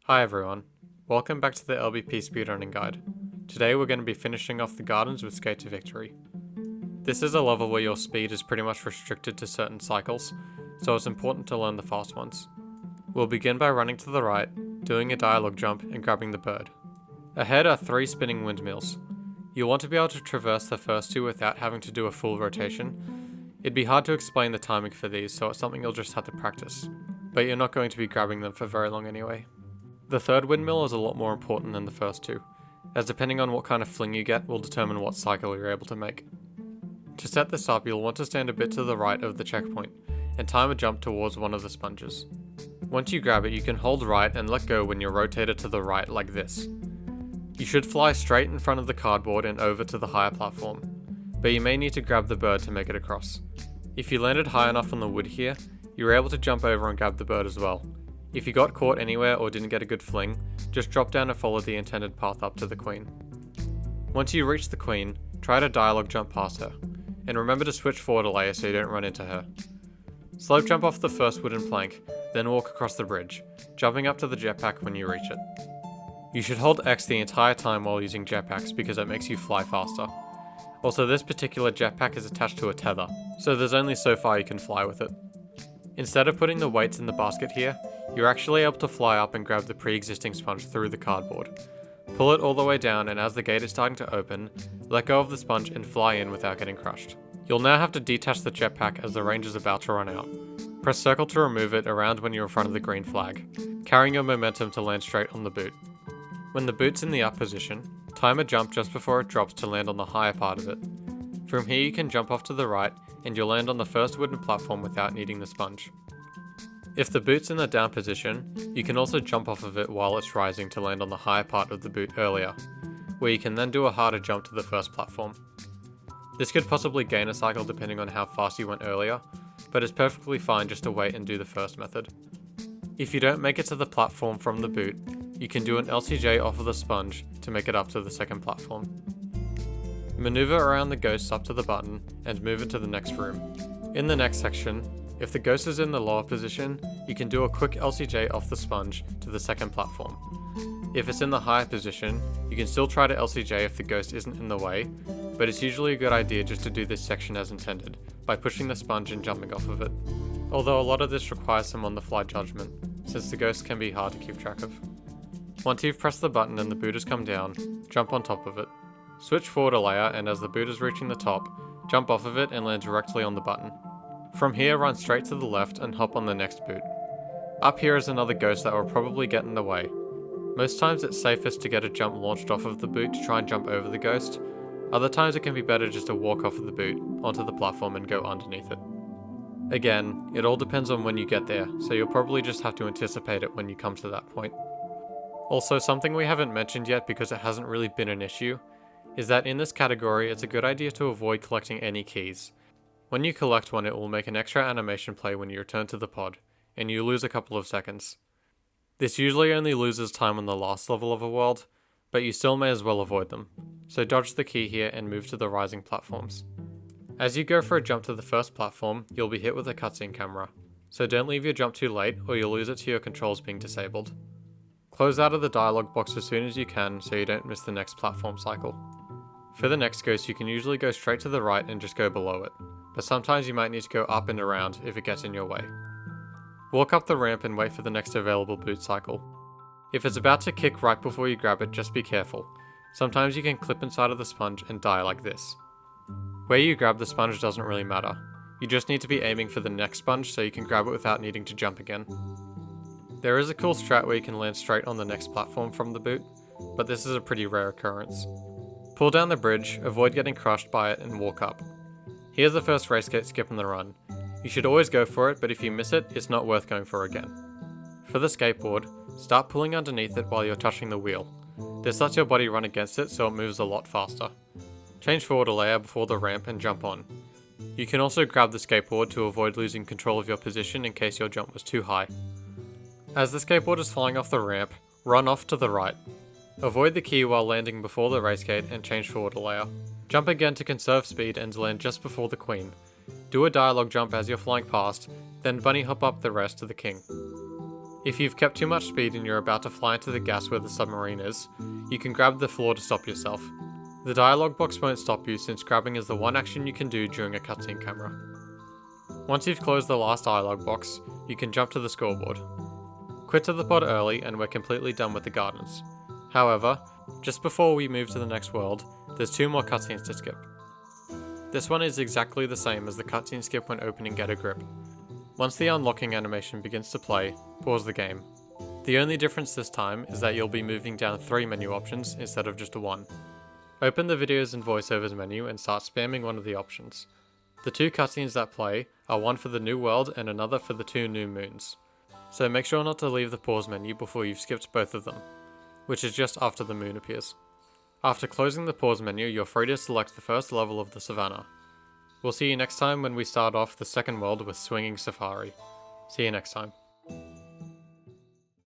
Hi everyone, welcome back to the LBP Speedrunning Guide. Today we're going to be finishing off the gardens with Skate to Victory. This is a level where your speed is pretty much restricted to certain cycles, so it's important to learn the fast ones. We'll begin by running to the right, doing a dialogue jump and grabbing the bird. Ahead are 3 spinning windmills. You'll want to be able to traverse the first 2 without having to do a full rotation. It'd be hard to explain the timing for these, so it's something you'll just have to practice, but you're not going to be grabbing them for very long anyway. The third windmill is a lot more important than the first 2, as depending on what kind of fling you get will determine what cycle you're able to make. To set this up, you'll want to stand a bit to the right of the checkpoint, and time a jump towards one of the sponges. Once you grab it, you can hold right and let go when you're rotated to the right like this. You should fly straight in front of the cardboard and over to the higher platform, but you may need to grab the bird to make it across. If you landed high enough on the wood here, you were able to jump over and grab the bird as well. If you got caught anywhere or didn't get a good fling, just drop down and follow the intended path up to the queen. Once you reach the queen, try to dialogue jump past her, and remember to switch forward a layer so you don't run into her. Slope jump off the first wooden plank, then walk across the bridge, jumping up to the jetpack when you reach it. You should hold X the entire time while using jetpacks because it makes you fly faster. Also, this particular jetpack is attached to a tether, so there's only so far you can fly with it. Instead of putting the weights in the basket here, you're actually able to fly up and grab the pre-existing sponge through the cardboard. Pull it all the way down, and as the gate is starting to open, let go of the sponge and fly in without getting crushed. You'll now have to detach the jetpack as the range is about to run out. Press circle to remove it around when you're in front of the green flag, carrying your momentum to land straight on the boot. When the boot's in the up position, time a jump just before it drops to land on the higher part of it. From here you can jump off to the right, and you'll land on the first wooden platform without needing the sponge. If the boot's in the down position, you can also jump off of it while it's rising to land on the higher part of the boot earlier, where you can then do a harder jump to the first platform. This could possibly gain a cycle depending on how fast you went earlier, but it's perfectly fine just to wait and do the first method. If you don't make it to the platform from the boot, you can do an LCJ off of the sponge to make it up to the second platform. Maneuver around the ghosts up to the button and move it to the next room. In the next section, if the ghost is in the lower position, you can do a quick LCJ off the sponge to the second platform. If it's in the higher position, you can still try to LCJ if the ghost isn't in the way, but it's usually a good idea just to do this section as intended, by pushing the sponge and jumping off of it. Although a lot of this requires some on-the-fly judgment, since the ghost can be hard to keep track of. Once you've pressed the button and the boot has come down, jump on top of it. Switch forward a layer, and as the boot is reaching the top, jump off of it and land directly on the button. From here, run straight to the left and hop on the next boot. Up here is another ghost that will probably get in the way. Most times it's safest to get a jump launched off of the boot to try and jump over the ghost. Other times it can be better just to walk off of the boot, onto the platform and go underneath it. Again, it all depends on when you get there, so you'll probably just have to anticipate it when you come to that point. Also, something we haven't mentioned yet because it hasn't really been an issue, is that in this category it's a good idea to avoid collecting any keys. When you collect one, it will make an extra animation play when you return to the pod, and you lose a couple of seconds. This usually only loses time on the last level of a world, but you still may as well avoid them, so dodge the key here and move to the rising platforms. As you go for a jump to the first platform, you'll be hit with a cutscene camera, so don't leave your jump too late or you'll lose it to your controls being disabled. Close out of the dialogue box as soon as you can so you don't miss the next platform cycle. For the next ghost, you can usually go straight to the right and just go below it, but sometimes you might need to go up and around if it gets in your way. Walk up the ramp and wait for the next available boot cycle. If it's about to kick right before you grab it, just be careful. Sometimes you can clip inside of the sponge and die like this. Where you grab the sponge doesn't really matter. You just need to be aiming for the next sponge so you can grab it without needing to jump again. There is a cool strat where you can land straight on the next platform from the boot, but this is a pretty rare occurrence. Pull down the bridge, avoid getting crushed by it, and walk up. Here's the first race gate skip on the run. You should always go for it, but if you miss it, it's not worth going for again. For the skateboard, start pulling underneath it while you're touching the wheel. This lets your body run against it so it moves a lot faster. Change forward a layer before the ramp and jump on. You can also grab the skateboard to avoid losing control of your position in case your jump was too high. As the skateboard is flying off the ramp, run off to the right. Avoid the key while landing before the race gate and change forward a layer. Jump again to conserve speed and land just before the queen. Do a dialogue jump as you're flying past, then bunny hop up the rest to the king. If you've kept too much speed and you're about to fly into the gas where the submarine is, you can grab the floor to stop yourself. The dialogue box won't stop you since grabbing is the one action you can do during a cutscene camera. Once you've closed the last dialogue box, you can jump to the scoreboard. Quit to the pod early and we're completely done with the gardens. However, just before we move to the next world, there's 2 more cutscenes to skip. This one is exactly the same as the cutscene skip when opening Get a Grip. Once the unlocking animation begins to play, pause the game. The only difference this time is that you'll be moving down 3 menu options instead of just 1. Open the videos and voiceovers menu and start spamming one of the options. The 2 cutscenes that play are one for the new world and another for the 2 new moons. So make sure not to leave the pause menu before you've skipped both of them, which is just after the moon appears. After closing the pause menu, you're free to select the first level of the savannah. We'll see you next time when we start off the second world with Swinging Safari. See you next time.